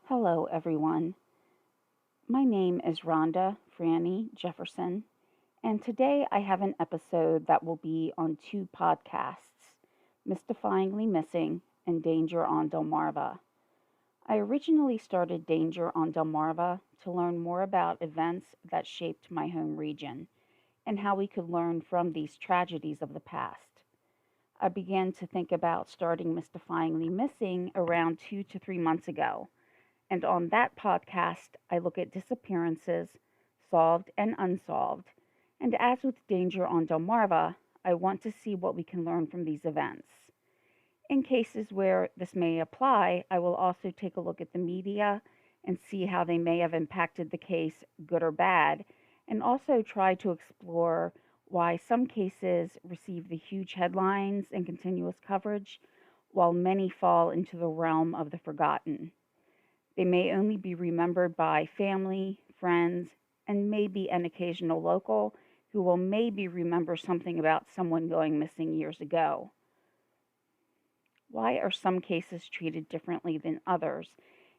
Hello, everyone. My name is Rhonda Franny Jefferson, and today I have an episode that will be on two podcasts, Mystifyingly Missing and Danger on Delmarva. I originally started Danger on Delmarva to learn more about events that shaped my home region and how we could learn from these tragedies of the past. I began to think about starting Mystifyingly Missing around 2 to 3 months ago. And on that podcast, I look at disappearances, solved and unsolved. And as with Danger on Delmarva, I want to see what we can learn from these events. In cases where this may apply, I will also take a look at the media and see how they may have impacted the case, good or bad, and also try to explore why some cases receive the huge headlines and continuous coverage, while many fall into the realm of the forgotten. They may only be remembered by family, friends, and maybe an occasional local who will maybe remember something about someone going missing years ago. Why are some cases treated differently than others?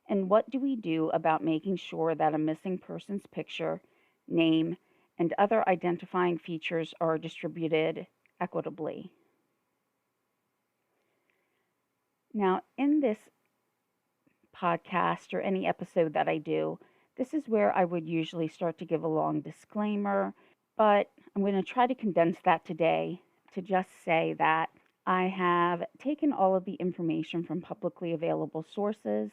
And what do we do about making sure that a missing person's picture, name, and other identifying features are distributed equitably? Now, in this podcast or any episode that I do, this is where I would usually start to give a long disclaimer, but I'm going to try to condense that today to just say that I have taken all of the information from publicly available sources.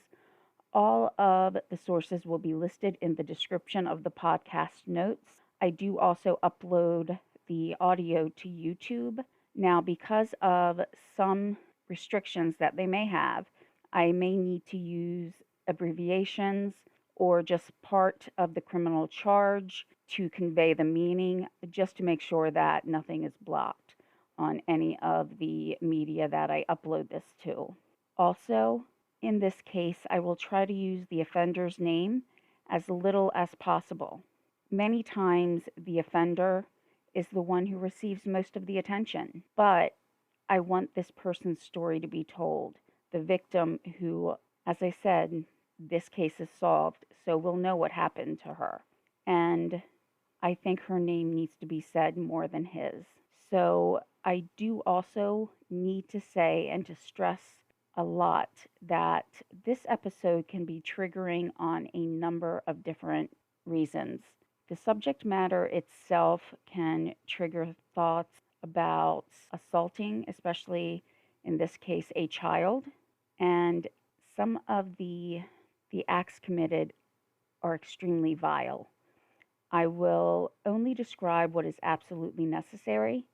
All of the sources will be listed in the description of the podcast notes. I do also upload the audio to YouTube. Now, because of some restrictions that they may have, I may need to use abbreviations or just part of the criminal charge to convey the meaning, just to make sure that nothing is blocked on any of the media that I upload this to. Also, in this case, I will try to use the offender's name as little as possible. Many times, the offender is the one who receives most of the attention, but I want this person's story to be told. The victim who, as I said, this case is solved, so we'll know what happened to her. And I think her name needs to be said more than his. So I do also need to say and to stress a lot that this episode can be triggering on a number of different reasons. The subject matter itself can trigger thoughts about assaulting, especially in this case, a child, and some of the acts committed are extremely vile. I will only describe what is absolutely necessary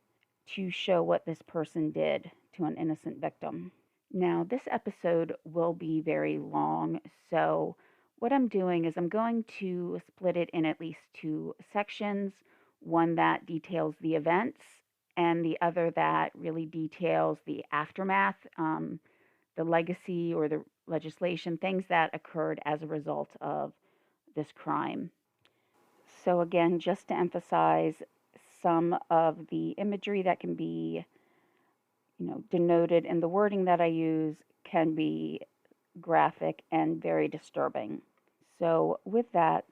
to show what this person did to an innocent victim. Now, this episode will be very long, so what I'm doing is I'm going to split it in at least two sections, one that details the events and the other that really details the aftermath, the legacy or the legislation, things that occurred as a result of this crime. So, again, just to emphasize some of the imagery that can be, denoted in the wording that I use can be graphic and very disturbing. So, with that,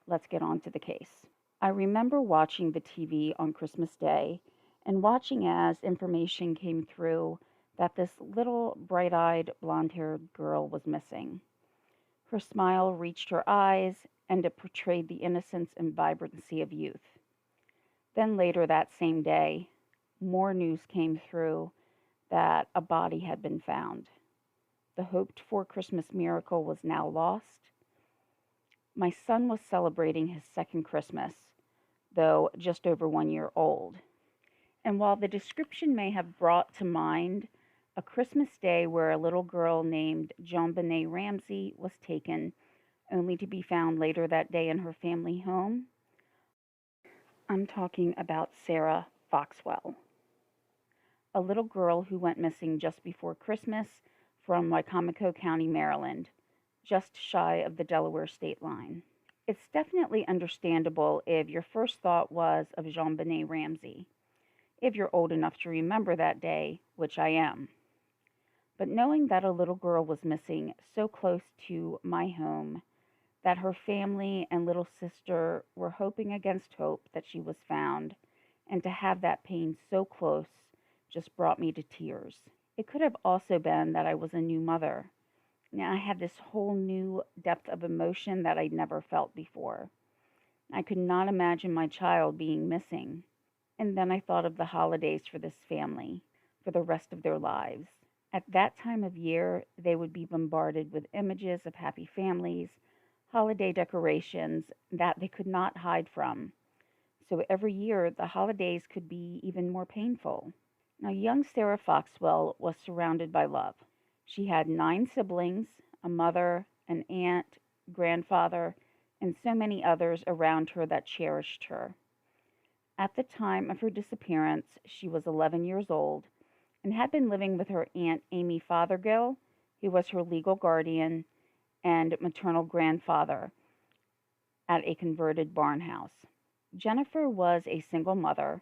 let's get on to the case. I remember watching the TV on Christmas Day and watching as information came through that this little bright-eyed, blonde-haired girl was missing. Her smile reached her eyes, and it portrayed the innocence and vibrancy of youth. Then later that same day, more news came through that a body had been found. The hoped-for Christmas miracle was now lost. My son was celebrating his second Christmas, though just over 1 year old. And while the description may have brought to mind a Christmas day where a little girl named JonBenet Ramsey was taken, only to be found later that day in her family home, I'm talking about Sarah Foxwell, a little girl who went missing just before Christmas from Wicomico County, Maryland, just shy of the Delaware state line. It's definitely understandable if your first thought was of JonBenet Ramsey, if you're old enough to remember that day, which I am. But knowing that a little girl was missing so close to my home, that her family and little sister were hoping against hope that she was found, and to have that pain so close just brought me to tears. It could have also been that I was a new mother. Now I had this whole new depth of emotion that I'd never felt before. I could not imagine my child being missing. And then I thought of the holidays for this family, for the rest of their lives. At that time of year, they would be bombarded with images of happy families, holiday decorations that they could not hide from. So every year, the holidays could be even more painful. Now, young Sarah Foxwell was surrounded by love. She had 9 siblings, a mother, an aunt, grandfather, and so many others around her that cherished her. At the time of her disappearance, she was 11 years old and had been living with her Aunt Amy Fothergill, who was her legal guardian and maternal grandfather, at a converted barn house. Jennifer was a single mother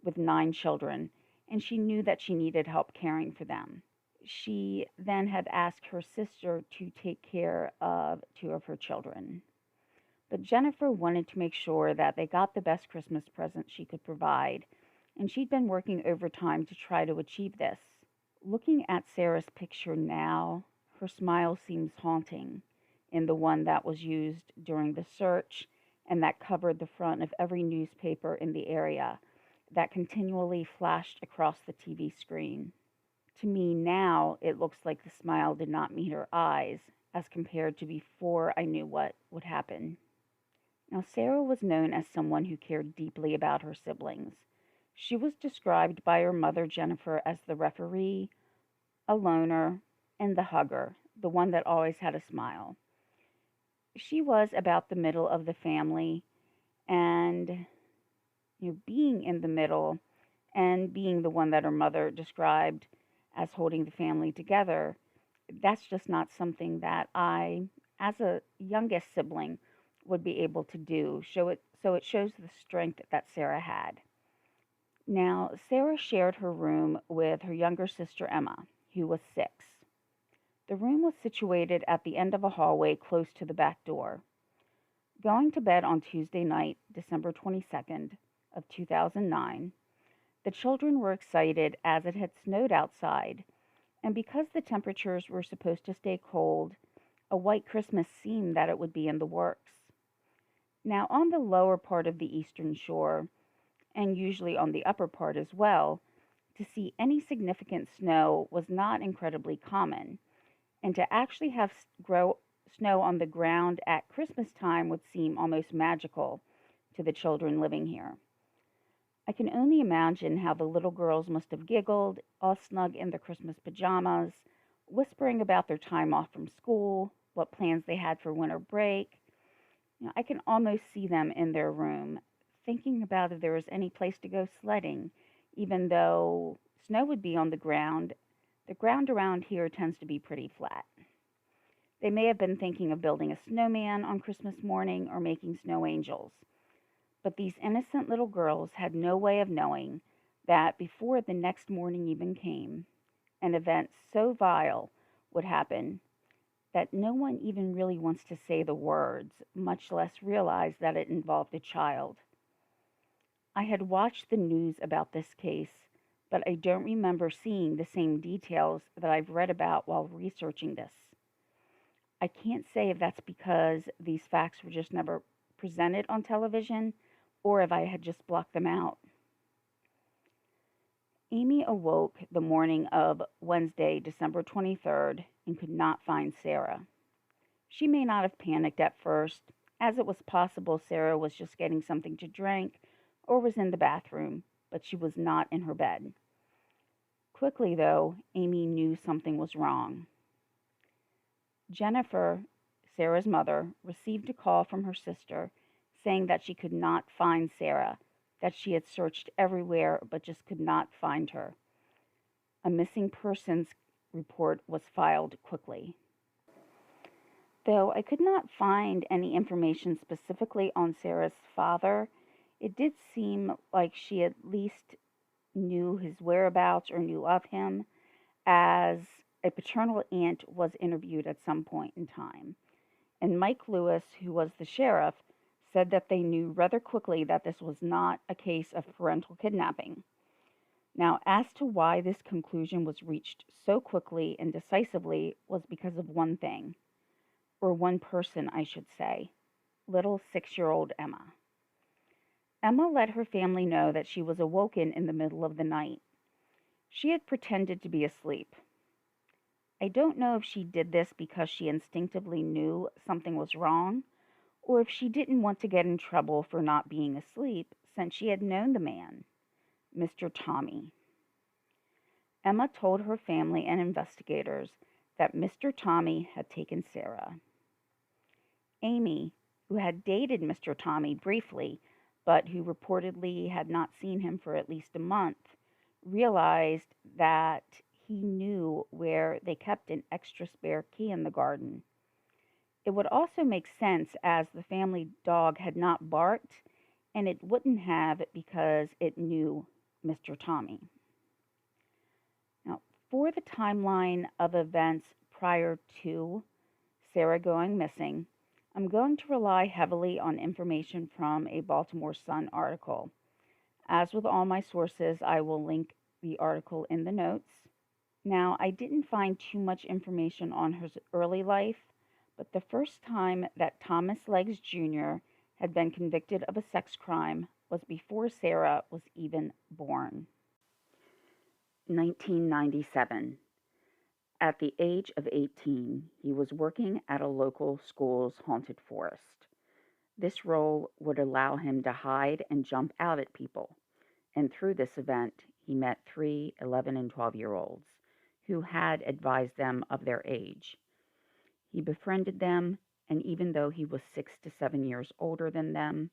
with 9 children, and she knew that she needed help caring for them. She then had asked her sister to take care of 2 of her children. But Jennifer wanted to make sure that they got the best Christmas present she could provide, and she'd been working overtime to try to achieve this. Looking at Sarah's picture now, her smile seems haunting, in the one that was used during the search and that covered the front of every newspaper in the area, that continually flashed across the TV screen. To me now, it looks like the smile did not meet her eyes, as compared to before I knew what would happen. Now, Sarah was known as someone who cared deeply about her siblings. She was described by her mother, Jennifer, as the referee, a loner, and the hugger, the one that always had a smile. She was about the middle of the family, and being in the middle and being the one that her mother described as holding the family together, that's just not something that I, as a youngest sibling, would be able to do. So it shows the strength that Sarah had. Now, Sarah shared her room with her younger sister Emma, who was 6. The room was situated at the end of a hallway close to the back door. Going to bed on Tuesday night, December 22nd of 2009, the children were excited as it had snowed outside, and because the temperatures were supposed to stay cold, a white Christmas seemed that it would be in the works. Now, on the lower part of the eastern shore, and usually on the upper part as well, to see any significant snow was not incredibly common, and to actually have snow on the ground at Christmas time would seem almost magical to the children living here. I can only imagine how the little girls must have giggled, all snug in their Christmas pajamas, whispering about their time off from school, what plans they had for winter break. I can almost see them in their room, thinking about if there was any place to go sledding, even though snow would be on the ground. The ground around here tends to be pretty flat. They may have been thinking of building a snowman on Christmas morning or making snow angels. But these innocent little girls had no way of knowing that before the next morning even came, an event so vile would happen that no one even really wants to say the words, much less realize that it involved a child. I had watched the news about this case, but I don't remember seeing the same details that I've read about while researching this. I can't say if that's because these facts were just never presented on television or if I had just blocked them out. Amy awoke the morning of Wednesday, December 23rd, and could not find Sarah. She may not have panicked at first, as it was possible Sarah was just getting something to drink or was in the bathroom, but she was not in her bed. Quickly, though, Amy knew something was wrong. Jennifer, Sarah's mother, received a call from her sister saying that she could not find Sarah, that she had searched everywhere but just could not find her. A missing persons report was filed quickly. Though I could not find any information specifically on Sarah's father, it did seem like she at least knew his whereabouts or knew of him, as A paternal aunt was interviewed at some point in time, and Mike Lewis, who was the sheriff, said that they knew rather quickly that this was not a case of parental kidnapping. Now, as to why this conclusion was reached so quickly and decisively was because of one thing, or one person, I should say, little 6-year-old Emma. Emma let her family know that she was awoken in the middle of the night. She had pretended to be asleep. I don't know if she did this because she instinctively knew something was wrong, or if she didn't want to get in trouble for not being asleep since she had known the man, Mr. Tommy. Emma told her family and investigators that Mr. Tommy had taken Sarah. Amy, who had dated Mr. Tommy briefly, but who reportedly had not seen him for at least a month, realized that he knew where they kept an extra spare key in the garden. It would also make sense as the family dog had not barked, and it wouldn't have because it knew Mr. Tommy. Now, for the timeline of events prior to Sarah going missing, I'm going to rely heavily on information from a Baltimore Sun article. As with all my sources, I will link the article in the notes. Now, I didn't find too much information on her early life, but the first time that Thomas Leggs Jr. had been convicted of a sex crime was before Sarah was even born. 1997. At the age of 18, he was working at a local school's haunted forest. This role would allow him to hide and jump out at people, and through this event, he met 3 11 and 12-year-olds who had advised them of their age. He befriended them, and even though he was 6 to 7 years older than them,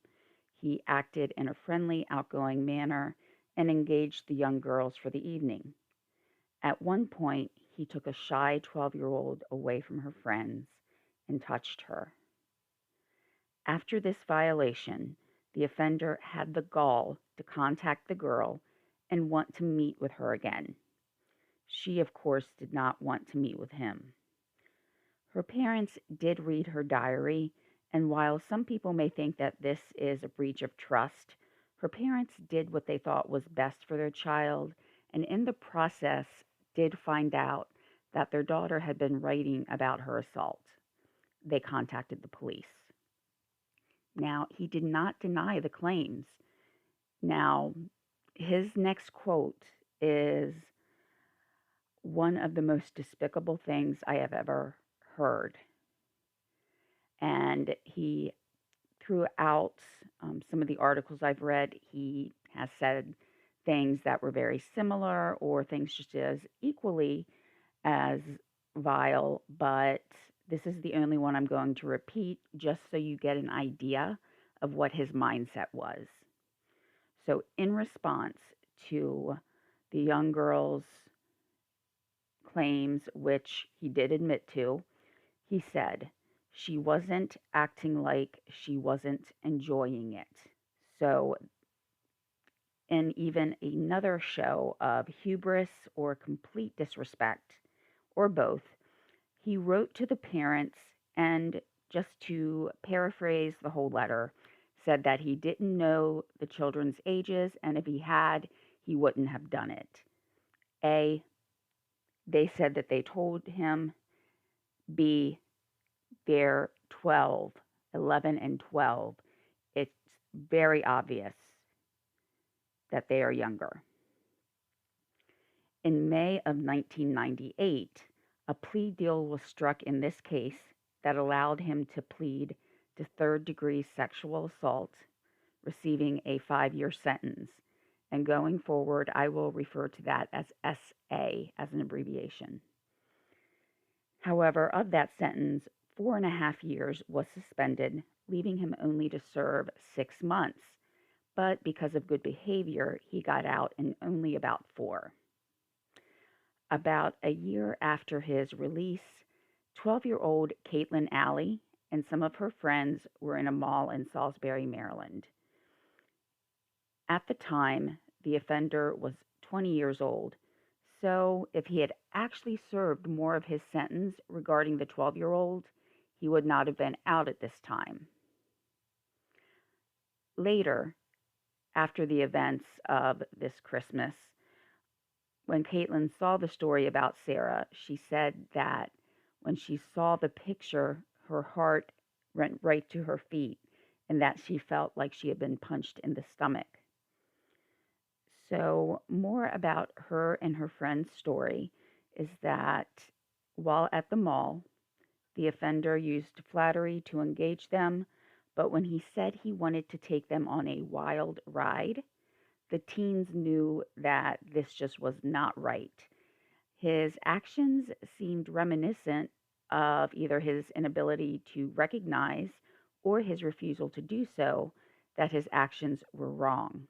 he acted in a friendly, outgoing manner and engaged the young girls for the evening. At one point, he took a shy 12-year-old away from her friends and touched her. After this violation, the offender had the gall to contact the girl and want to meet with her again. She, of course, did not want to meet with him. Her parents did read her diary, and while some people may think that this is a breach of trust, her parents did what they thought was best for their child, and in the process did find out that their daughter had been writing about her assault. They contacted the police. Now, he did not deny the claims. Now, his next quote is one of the most despicable things I have ever heard. And he, throughout some of the articles I've read, he has said things that were very similar or things just as equally as vile, but this is the only one I'm going to repeat just so you get an idea of what his mindset was. So in response to the young girl's claims, which he did admit to, he said, she wasn't acting like she wasn't enjoying it. So, in even another show of hubris or complete disrespect, or both, he wrote to the parents and, just to paraphrase the whole letter, said that he didn't know the children's ages, and if he had, he wouldn't have done it. A, they said that they told him. B, they're 12, 11 and 12. It's very obvious that they are younger. In May of 1998, a plea deal was struck in this case that allowed him to plead to third-degree sexual assault, receiving a 5-year sentence. And going forward, I will refer to that as SA as an abbreviation. However, of that sentence, 4.5 years was suspended, leaving him only to serve 6 months. But because of good behavior, he got out in only about 4. About a year after his release, 12-year-old Caitlin Alley and some of her friends were in a mall in Salisbury, Maryland. At the time, the offender was 20 years old, So, if he had actually served more of his sentence regarding the 12-year-old, he would not have been out at this time. Later, after the events of this Christmas, when Caitlin saw the story about Sarah, she said that when she saw the picture, her heart went right to her feet and that she felt like she had been punched in the stomach. So, more about her and her friend's story is that while at the mall, the offender used flattery to engage them, but when he said he wanted to take them on a wild ride, the teens knew that this just was not right. His actions seemed reminiscent of either his inability to recognize or his refusal to do so, that his actions were wrong.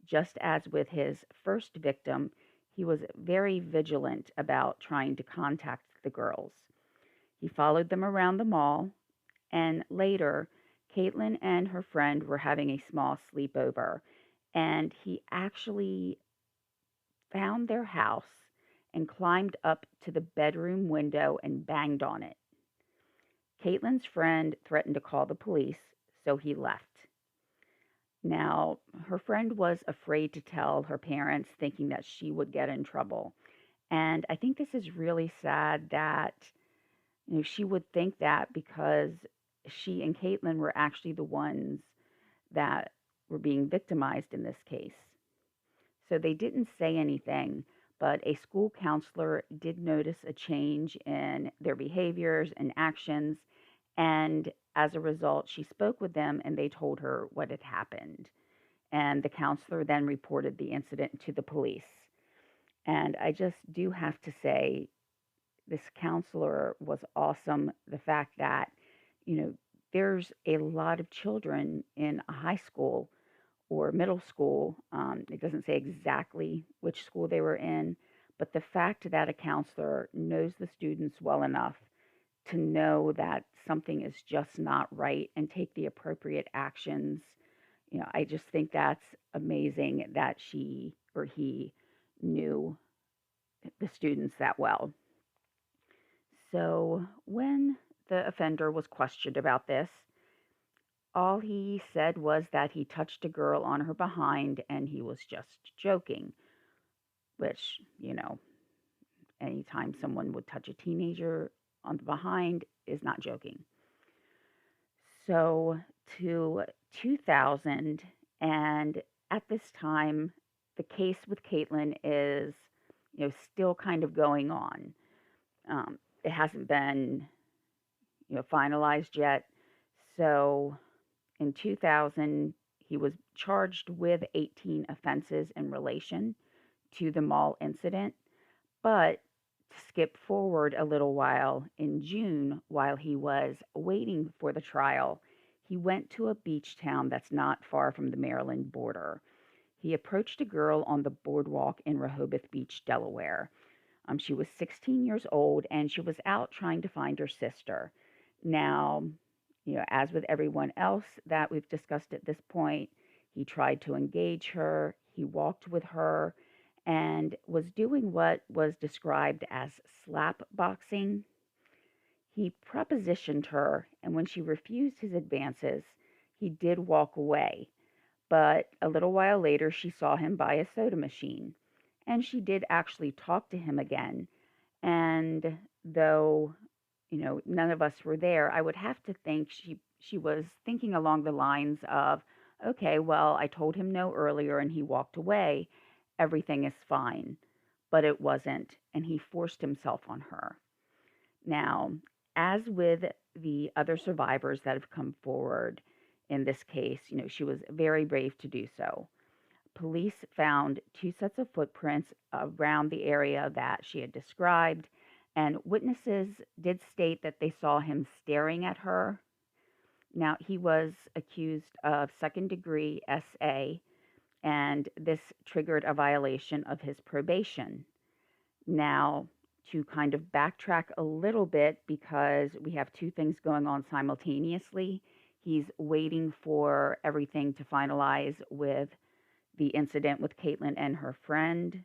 Just as with his first victim, he was very vigilant about trying to contact the girls. He followed them around the mall, and later, Caitlin and her friend were having a small sleepover, and he actually found their house and climbed up to the bedroom window and banged on it. Caitlin's friend threatened to call the police, so he left. Now, her friend was afraid to tell her parents, thinking that she would get in trouble. And I think this is really sad that she would think that because she and Caitlin were actually the ones that were being victimized in this case. So they didn't say anything, but a school counselor did notice a change in their behaviors and actions. And as a result, she spoke with them and they told her what had happened. And the counselor then reported the incident to the police. And I just do have to say, this counselor was awesome. The fact that, you know, there's a lot of children in a high school or middle school. It doesn't say exactly which school they were in, but the fact that a counselor knows the students well enough to know that something is just not right and take the appropriate actions, I just think that's amazing that she or he knew the students that well. So when the offender was questioned about this, all he said was that he touched a girl on her behind and he was just joking, which, anytime someone would touch a teenager on the behind is not joking. So to 2000, and at this time, the case with Caitlin is, still kind of going on. It hasn't been, finalized yet. So in 2000, he was charged with 18 offenses in relation to the mall incident. But to skip forward a little while, in June, while he was waiting for the trial, he went to a beach town that's not far from the Maryland border. He approached a girl on the boardwalk in Rehoboth Beach, Delaware. She was 16 years old and she was out trying to find her sister. Now, as with everyone else that we've discussed at this point, he tried to engage her, he walked with her, and was doing what was described as slap boxing. He propositioned her, and when she refused his advances, he did walk away. But a little while later, she saw him by a soda machine, and she did actually talk to him again. And though none of us were there, I would have to think she was thinking along the lines of, okay, well, I told him no earlier and he walked away. Everything is fine. But it wasn't, and he forced himself on her. Now, as with the other survivors that have come forward in this case, she was very brave to do so. Police found 2 sets of footprints around the area that she had described, and witnesses did state that they saw him staring at her. Now, he was accused of second-degree SA, and this triggered a violation of his probation. Now, to kind of backtrack a little bit, because we have 2 things going on simultaneously, he's waiting for everything to finalize with the incident with Caitlin and her friend.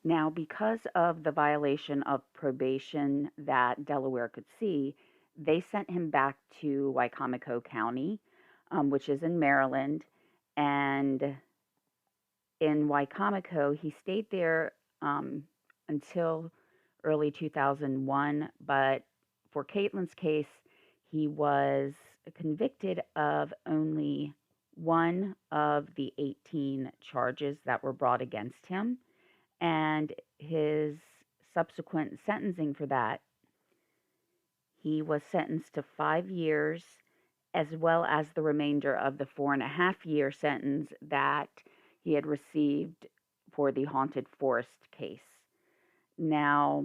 Now, because of the violation of probation that Delaware could see, they sent him back to Wicomico County, which is in Maryland. And in Wicomico, he stayed there until early 2001. But for Caitlin's case, he was convicted of only one of the 18 charges that were brought against him. And his subsequent sentencing for that, he was sentenced to 5 years, as well as the remainder of the 4.5 year sentence that he had received for the haunted forest case. Now,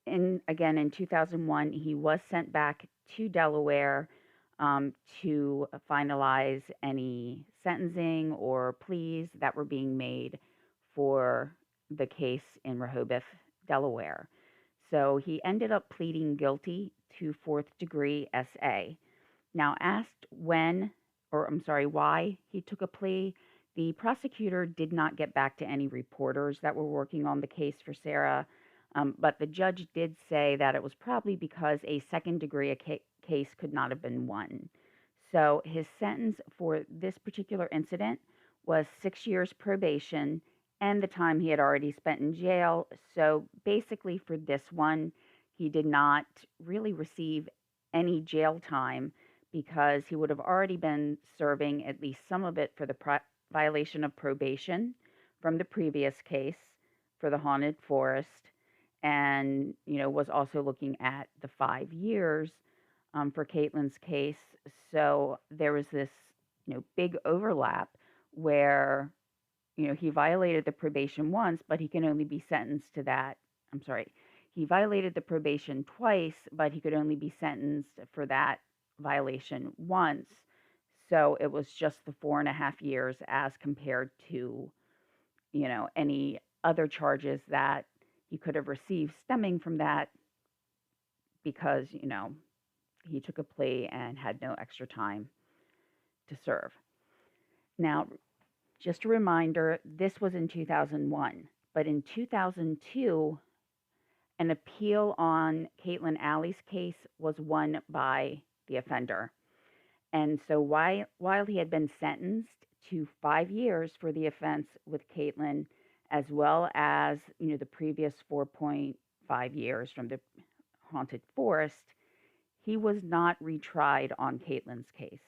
in 2001, he was sent back to Delaware to finalize any sentencing or pleas that were being made for the case in Rehoboth, Delaware. So he ended up pleading guilty to fourth-degree SA. Now, asked why he took a plea, the prosecutor did not get back to any reporters that were working on the case for Sarah, but the judge did say that it was probably because a second-degree case could not have been won. So his sentence for this particular incident was 6 years probation and the time he had already spent in jail. So basically, for this one, he did not really receive any jail time because he would have already been serving at least some of it for the violation of probation from the previous case for the haunted forest, and was also looking at the 5 years for Caitlin's case. So there was this big overlap where he violated the probation once, but he can only be sentenced to that. I'm sorry. He violated the probation twice, but he could only be sentenced for that violation once. So it was just the 4.5 years as compared to, any other charges that he could have received stemming from that because, he took a plea and had no extra time to serve. Now, just a reminder, this was in 2001, but in 2002, an appeal on Caitlin Alley's case was won by the offender. And so while he had been sentenced to 5 years for the offense with Caitlin, as well as, the previous 4.5 years from the haunted forest, he was not retried on Caitlin's case.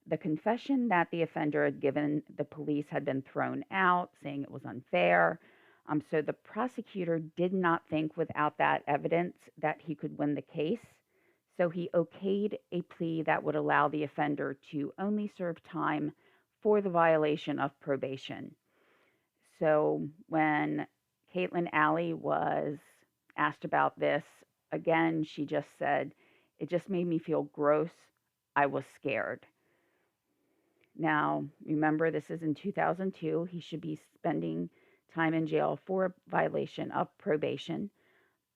The confession that the offender had given the police had been thrown out, saying it was unfair. So the prosecutor did not think without that evidence that he could win the case. So he okayed a plea that would allow the offender to only serve time for the violation of probation. So when Caitlin Alley was asked about this, again, she just said, "It just made me feel gross. I was scared." Now, remember, this is in 2002. He should be spending time in jail for violation of probation.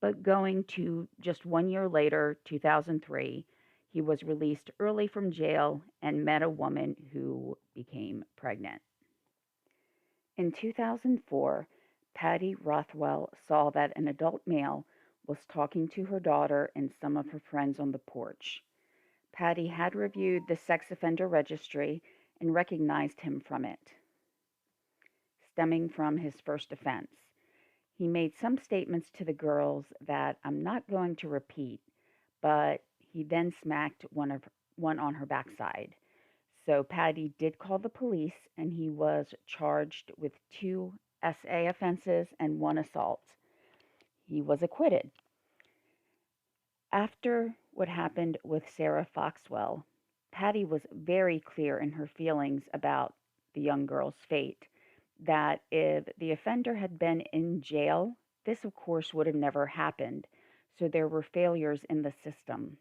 But going to just 1 year later, 2003, he was released early from jail and met a woman who became pregnant. In 2004, Patty Rothwell saw that an adult male was talking to her daughter and some of her friends on the porch. Patty had reviewed the sex offender registry and recognized him from it, stemming from his first offense. He made some statements to the girls that I'm not going to repeat, but he then smacked one on her backside. So Patty did call the police, and he was charged with 2 SA offenses and 1 assault. He was acquitted. After what happened with Sarah Foxwell, Patty was very clear in her feelings about the young girl's fate, that if the offender had been in jail, this, of course, would have never happened. So there were failures in the system.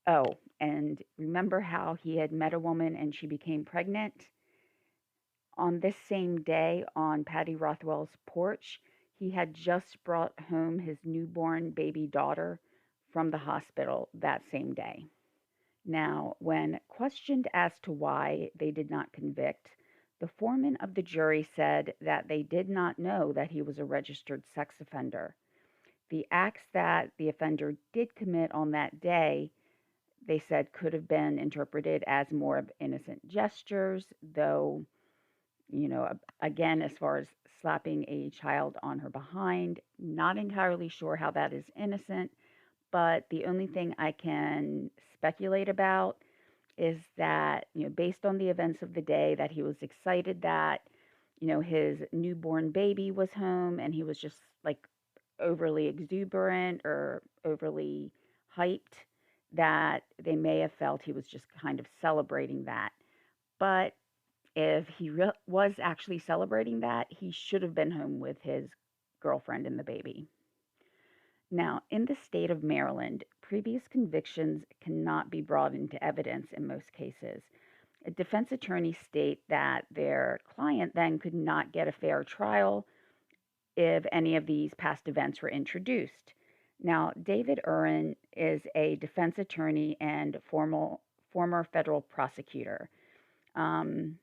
Oh, and remember how he had met a woman and she became pregnant? On this same day, on Patty Rothwell's porch, he had just brought home his newborn baby daughter from the hospital that same day. Now, when questioned as to why they did not convict, The foreman of the jury said that they did not know that he was a registered sex offender. The acts that the offender did commit on that day, they said, could have been interpreted as more of innocent gestures, though, again, as far as slapping a child on her behind, not entirely sure how that is innocent, but the only thing I can speculate about is that, based on the events of the day, that he was excited that, his newborn baby was home and he was just like overly exuberant or overly hyped, that they may have felt he was just kind of celebrating that. But if he was actually celebrating that, he should have been home with his girlfriend and the baby. Now, in the state of Maryland, previous convictions cannot be brought into evidence in most cases. Defense attorneys state that their client then could not get a fair trial if any of these past events were introduced. Now, David Urin is a defense attorney and former federal prosecutor. Um,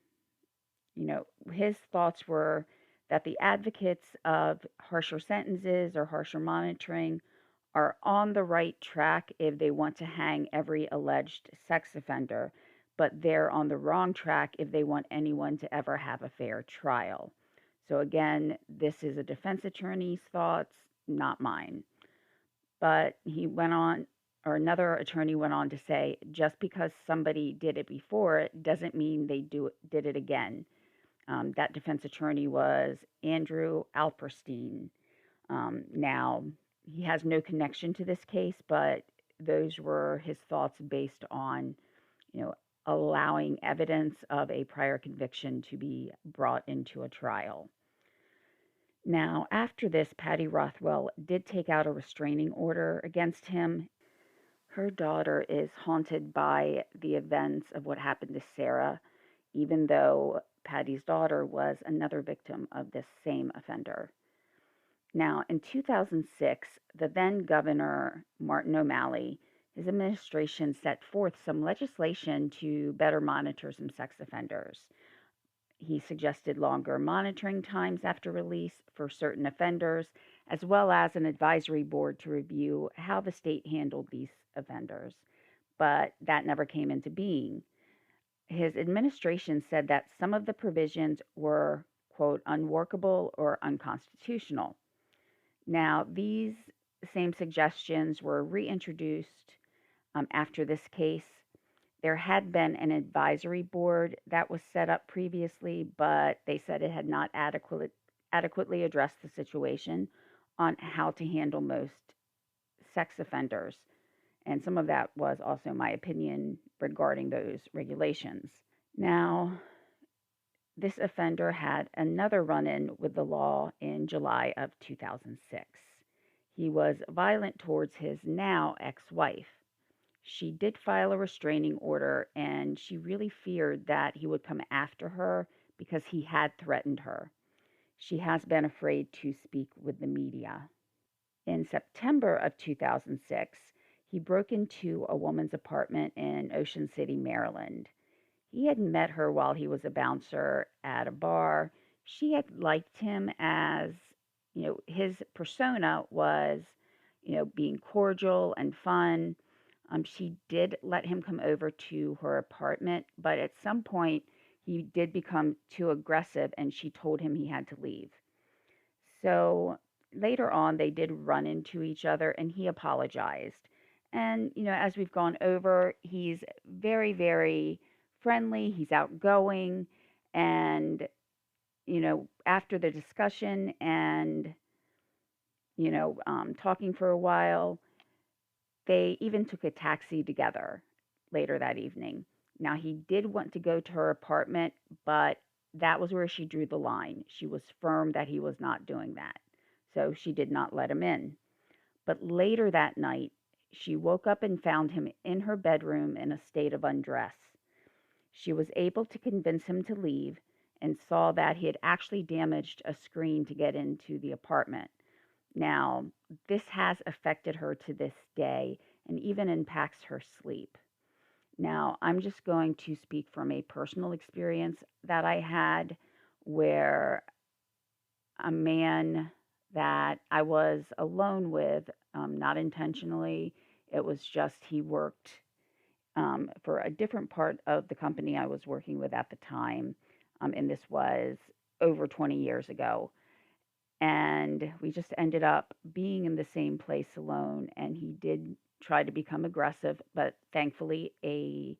his thoughts were that the advocates of harsher sentences or harsher monitoring are on the right track if they want to hang every alleged sex offender, but they're on the wrong track if they want anyone to ever have a fair trial. So again, this is a defense attorney's thoughts, not mine. But he went on, or another attorney went on to say, just because somebody did it before doesn't mean they did it again. That defense attorney was Andrew Alperstein. Now, he has no connection to this case, but those were his thoughts based on, allowing evidence of a prior conviction to be brought into a trial. Now, after this, Patty Rothwell did take out a restraining order against him. Her daughter is haunted by the events of what happened to Sarah, even though Patty's daughter was another victim of this same offender. Now, in 2006, the then governor, Martin O'Malley, his administration set forth some legislation to better monitor some sex offenders. He suggested longer monitoring times after release for certain offenders, as well as an advisory board to review how the state handled these offenders. But that never came into being. His administration said that some of the provisions were, quote, unworkable or unconstitutional. Now, these same suggestions were reintroduced after this case. There had been an advisory board that was set up previously, but they said it had not adequately addressed the situation on how to handle most sex offenders. And some of that was also my opinion regarding those regulations. Now, this offender had another run-in with the law in July of 2006. He was violent towards his now ex-wife. She did file a restraining order, and she really feared that he would come after her because he had threatened her. She has been afraid to speak with the media. In September of 2006, he broke into a woman's apartment in Ocean City, Maryland. He had met her while he was a bouncer at a bar. She had liked him as, his persona was, being cordial and fun. She did let him come over to her apartment, but at some point he did become too aggressive and she told him he had to leave. So later on, they did run into each other and he apologized. And, as we've gone over, he's very, very friendly, he's outgoing, and, after the discussion and, talking for a while, they even took a taxi together later that evening. Now, he did want to go to her apartment, but that was where she drew the line. She was firm that he was not doing that, so she did not let him in. But later that night, she woke up and found him in her bedroom in a state of undress. She was able to convince him to leave and saw that he had actually damaged a screen to get into the apartment. Now, this has affected her to this day and even impacts her sleep. Now, I'm just going to speak from a personal experience that I had where a man that I was alone with, not intentionally, it was just he worked for a different part of the company I was working with at the time. And this was over 20 years ago. And we just ended up being in the same place alone. And he did try to become aggressive, but thankfully, a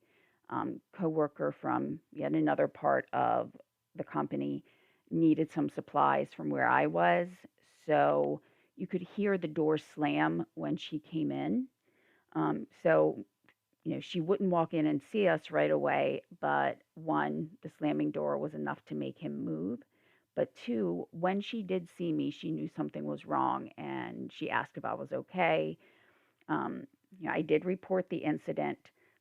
coworker from yet another part of the company needed some supplies from where I was. So you could hear the door slam when she came in. So she wouldn't walk in and see us right away, but one, the slamming door was enough to make him move. But two, when she did see me, she knew something was wrong and she asked if I was okay. Um, I did report the incident,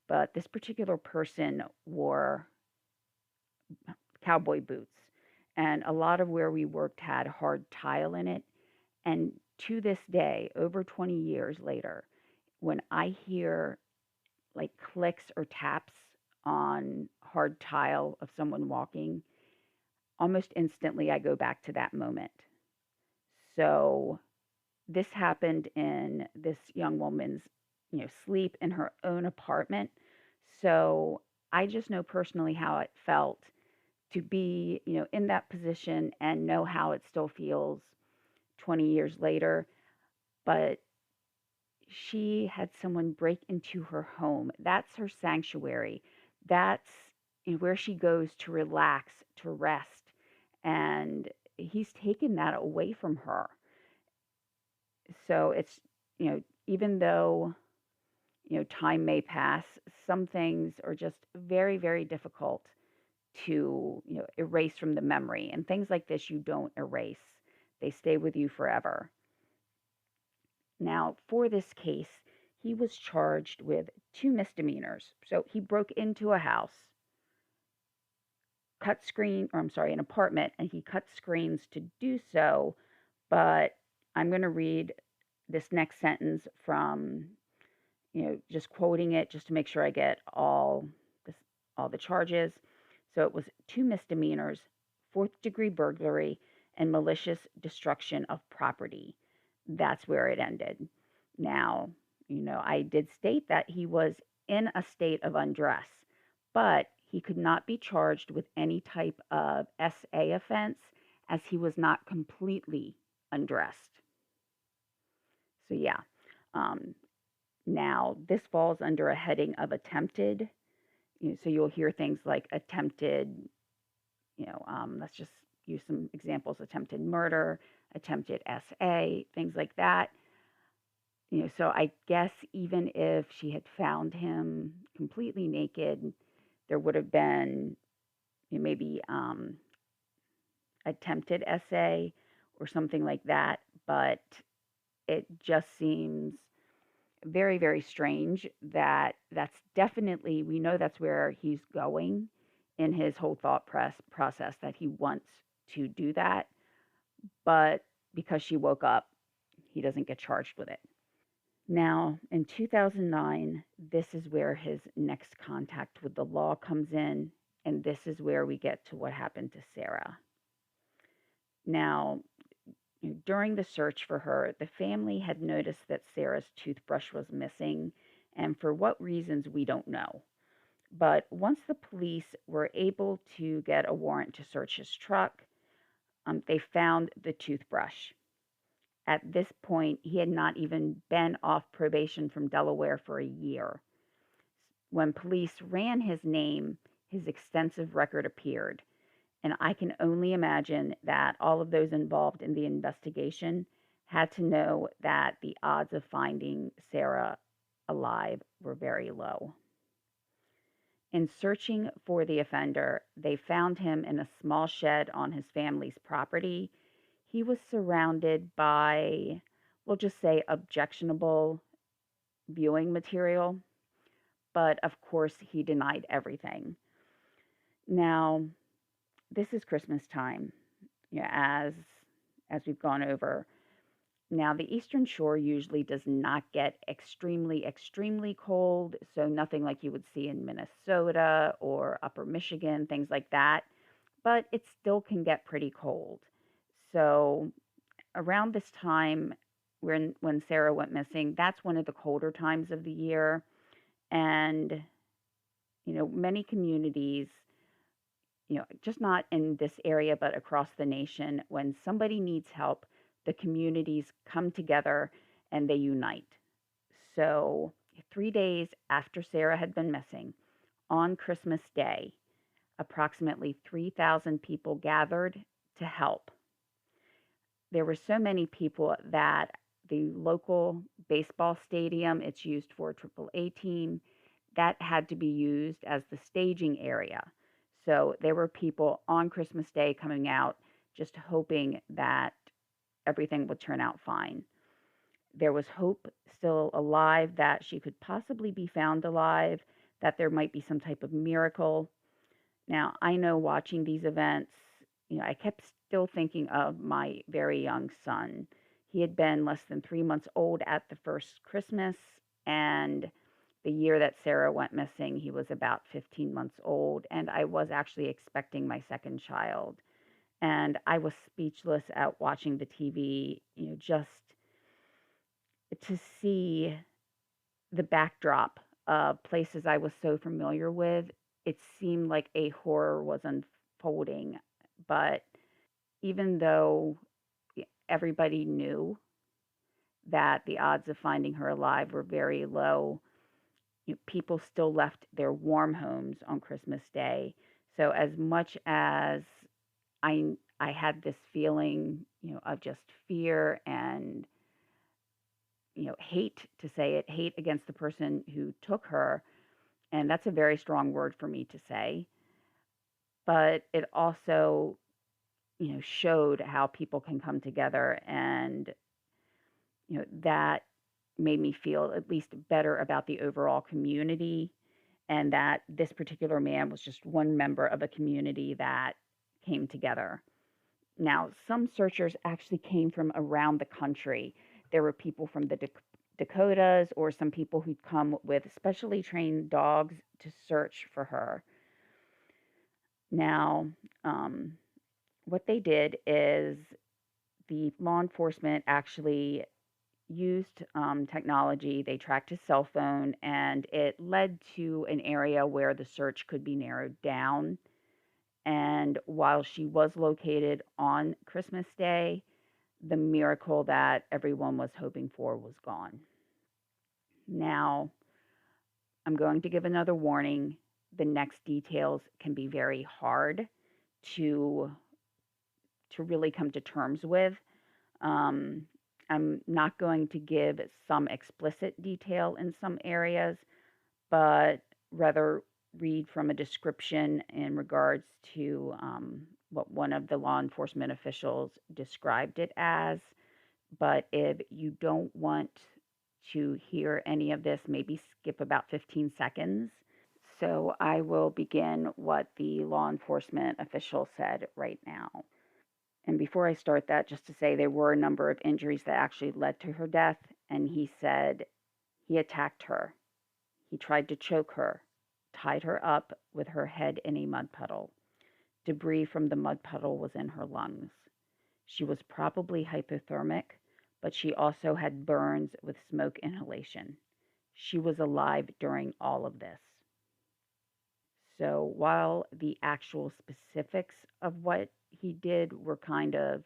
but this particular person wore cowboy boots, and a lot of where we worked had hard tile in it. And to this day, over 20 years later, when I hear like clicks or taps on hard tile of someone walking, almost instantly I go back to that moment. So this happened in this young woman's, sleep in her own apartment. So I just know personally how it felt to be, in that position and know how it still feels 20 years later. But she had someone break into her home. That's her sanctuary. That's where she goes to relax, to rest. And he's taken that away from her. So it's, even though, time may pass, some things are just very, very difficult to, erase from the memory. And things like this, you don't erase, they stay with you forever. Now, for this case, he was charged with two misdemeanors. So he broke into a house, an apartment, and he cut screens to do so. But I'm going to read this next sentence from, just quoting it just to make sure I get all the charges. So it was two misdemeanors, fourth degree burglary, and malicious destruction of property. That's where it ended. Now, I did state that he was in a state of undress, but he could not be charged with any type of SA offense as he was not completely undressed. So, yeah. Um, Now, this falls under a heading of attempted. So you'll hear things like attempted, let's just use some examples: attempted murder, attempted SA, things like that. So I guess even if she had found him completely naked, there would have been maybe attempted SA or something like that. But it just seems very, very strange that that's definitely, we know that's where he's going in his whole process, that he wants to do that. But because she woke up, he doesn't get charged with it. Now, in 2009, this is where his next contact with the law comes in, and this is where we get to what happened to Sarah. Now, during the search for her, the family had noticed that Sarah's toothbrush was missing, and for what reasons, we don't know. But once the police were able to get a warrant to search his truck, they found the toothbrush. At this point, he had not even been off probation from Delaware for a year. When police ran his name, his extensive record appeared. And I can only imagine that all of those involved in the investigation had to know that the odds of finding Sarah alive were very low. In searching for the offender, they found him in a small shed on his family's property. He was surrounded by, we'll just say, objectionable viewing material, but of course, he denied everything. Now, this is Christmas time, as we've gone over. Now, the Eastern Shore usually does not get extremely, extremely cold, so nothing like you would see in Minnesota or Upper Michigan, things like that, but it still can get pretty cold. So, around this time when Sarah went missing, that's one of the colder times of the year. And, many communities, just not in this area, but across the nation, when somebody needs help, the communities come together and they unite. So, 3 days after Sarah had been missing, on Christmas Day, approximately 3,000 people gathered to help. There were so many people that the local baseball stadium, it's used for a AAA team, that had to be used as the staging area. So there were people on Christmas Day coming out just hoping that everything would turn out fine. There was hope still alive that she could possibly be found alive, that there might be some type of miracle. Now, I know watching these events, I kept still thinking of my very young son. He had been less than 3 months old at the first Christmas, and the year that Sarah went missing, he was about 15 months old, and I was actually expecting my second child. And I was speechless at watching the TV, just to see the backdrop of places I was so familiar with. It seemed like a horror was unfolding. But even though everybody knew that the odds of finding her alive were very low, people still left their warm homes on Christmas Day. So as much as I had this feeling, of just fear and hate, to say it, hate against the person who took her, and that's a very strong word for me to say, but it also, showed how people can come together, and that made me feel at least better about the overall community, and that this particular man was just one member of a community that came together. Now, some searchers actually came from around the country. There were people from the Dakotas, or some people who'd come with specially trained dogs to search for her. Now, what they did is the law enforcement actually used technology. They tracked his cell phone, and it led to an area where the search could be narrowed down. And while she was located on Christmas Day, the miracle that everyone was hoping for was gone. Now, I'm going to give another warning. The next details can be very hard to really come to terms with. Um, I'm not going to give some explicit detail in some areas, but rather read from a description in regards to what one of the law enforcement officials described it as. But if you don't want to hear any of this, maybe skip about 15 seconds. So I will begin what the law enforcement official said right now. And before I start that, just to say there were a number of injuries that actually led to her death. And he said he attacked her. He tried to choke her, tied her up with her head in a mud puddle. Debris from the mud puddle was in her lungs. She was probably hypothermic, but she also had burns with smoke inhalation. She was alive during all of this. So while the actual specifics of what he did were kind of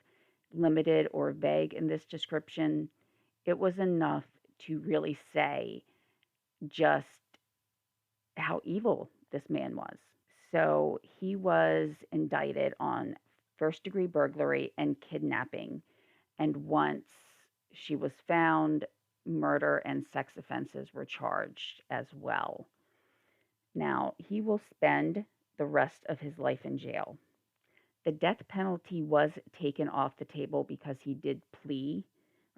limited or vague in this description, it was enough to really say just how evil this man was. So he was indicted on first-degree burglary and kidnapping, and once she was found, murder and sex offenses were charged as well. Now, he will spend the rest of his life in jail. The death penalty was taken off the table because he did plea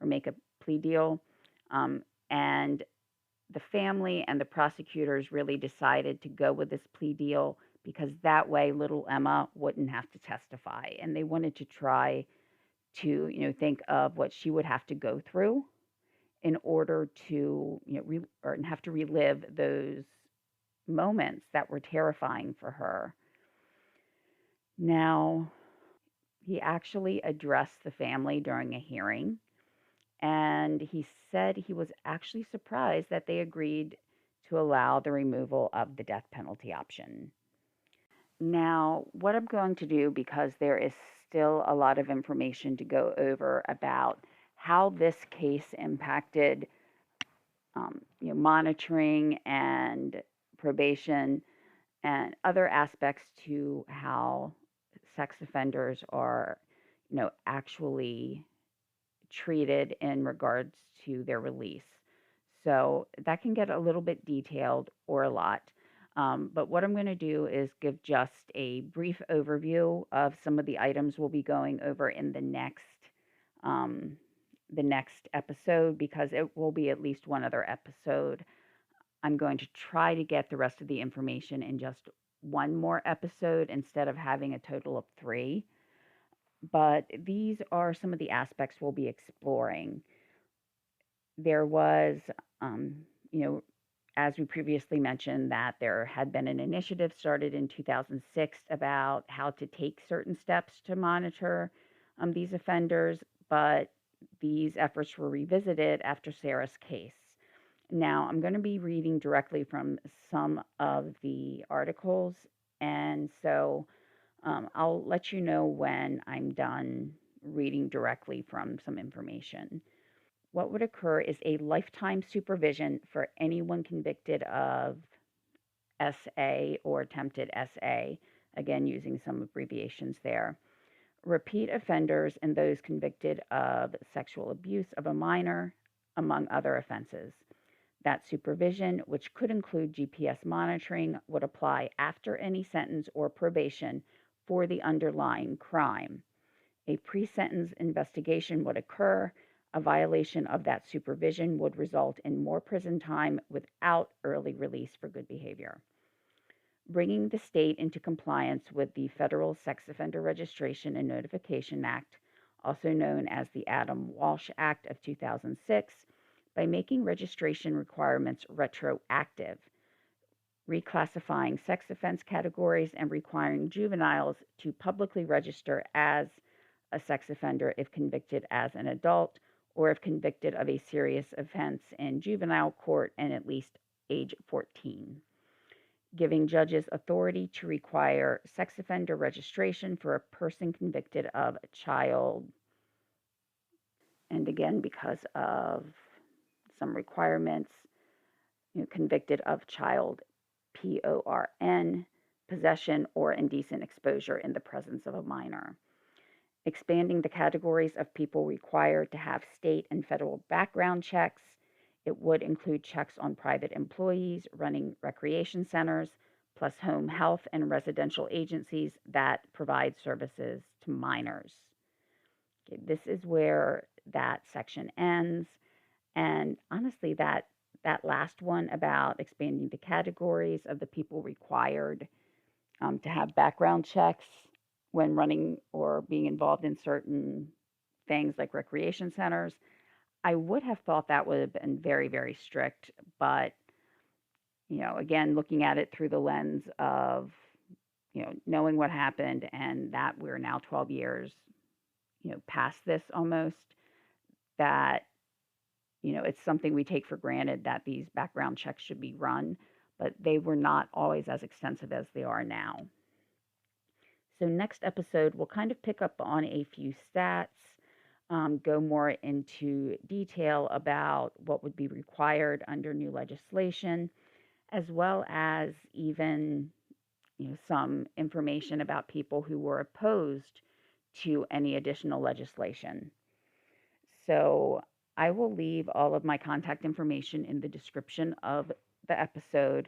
or make a plea deal. And the family and the prosecutors really decided to go with this plea deal because that way little Emma wouldn't have to testify. And they wanted to try to, think of what she would have to go through in order to, or have to relive those moments that were terrifying for her. Now, he actually addressed the family during a hearing, and he said he was actually surprised that they agreed to allow the removal of the death penalty option. Now, what I'm going to do, because there is still a lot of information to go over about how this case impacted monitoring and probation and other aspects to how sex offenders are, actually treated in regards to their release. So that can get a little bit detailed or a lot. But what I'm going to do is give just a brief overview of some of the items we'll be going over in the next episode, because it will be at least one other episode. I'm going to try to get the rest of the information in just one more episode instead of having a total of 3. But these are some of the aspects we'll be exploring. There was, as we previously mentioned, that there had been an initiative started in 2006 about how to take certain steps to monitor these offenders, but these efforts were revisited after Sarah's case. Now, I'm going to be reading directly from some of the articles, and so I'll let you know when I'm done reading directly from some information. What would occur is a lifetime supervision for anyone convicted of SA or attempted SA, again, using some abbreviations there. Repeat offenders and those convicted of sexual abuse of a minor, among other offenses. That supervision, which could include GPS monitoring, would apply after any sentence or probation for the underlying crime. A pre-sentence investigation would occur. A violation of that supervision would result in more prison time without early release for good behavior. Bringing the state into compliance with the Federal Sex Offender Registration and Notification Act, also known as the Adam Walsh Act of 2006, by making registration requirements retroactive, reclassifying sex offense categories, and requiring juveniles to publicly register as a sex offender if convicted as an adult, or if convicted of a serious offense in juvenile court and at least age 14. Giving judges authority to require sex offender registration for a person convicted of a child. And again, because of some requirements, convicted of child PORN, possession or indecent exposure in the presence of a minor. Expanding the categories of people required to have state and federal background checks. It would include checks on private employees running recreation centers, plus home health and residential agencies that provide services to minors. Okay, this is where that section ends. And honestly, that last one about expanding the categories of the people required to have background checks when running or being involved in certain things like recreation centers, I would have thought that would have been very, very strict. But, again, looking at it through the lens of, knowing what happened and that we're now 12 years, past this almost, that, it's something we take for granted that these background checks should be run, but they were not always as extensive as they are now. So next episode, we'll kind of pick up on a few stats, go more into detail about what would be required under new legislation, as well as even some information about people who were opposed to any additional legislation. So I will leave all of my contact information in the description of the episode.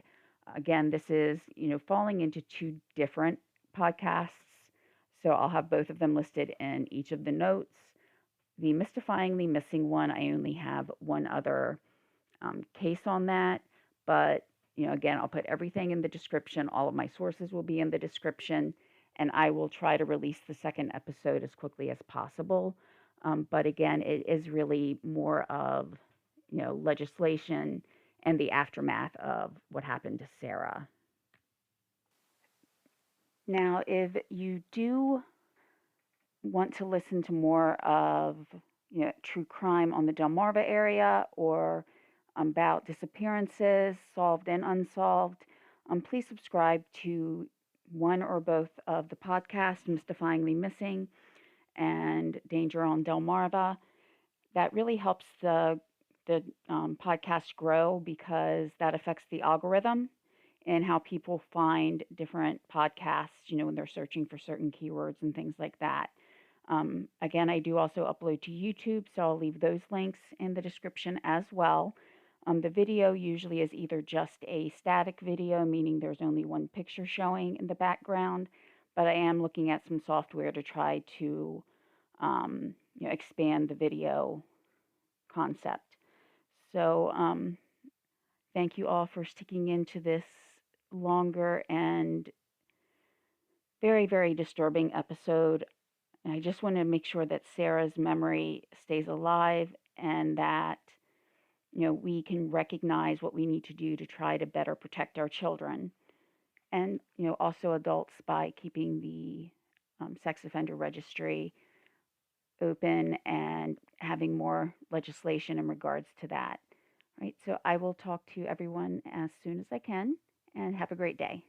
Again, this is, falling into 2 different podcasts, so I'll have both of them listed in each of the notes. The Mystifyingly Missing one, I only have one other case on that, but again, I'll put everything in the description. All of my sources will be in the description, and I will try to release the second episode as quickly as possible. But again, it is really more of, legislation and the aftermath of what happened to Sarah. Now, if you do want to listen to more of, true crime on the Delmarva area or about disappearances, solved and unsolved, please subscribe to one or both of the podcasts, Mystifyingly Missing and Danger on Delmarva. That really helps the podcast grow because that affects the algorithm and how people find different podcasts, when they're searching for certain keywords and things like that. Again, I do also upload to YouTube, so I'll leave those links in the description as well. The video usually is either just a static video, meaning there's only one picture showing in the background, but I am looking at some software to try to expand the video concept. So thank you all for sticking into this longer and very, very disturbing episode. And I just want to make sure that Sarah's memory stays alive and that, we can recognize what we need to do to try to better protect our children. And, also adults by keeping the sex offender registry open and having more legislation in regards to that. Right. So I will talk to everyone as soon as I can and have a great day.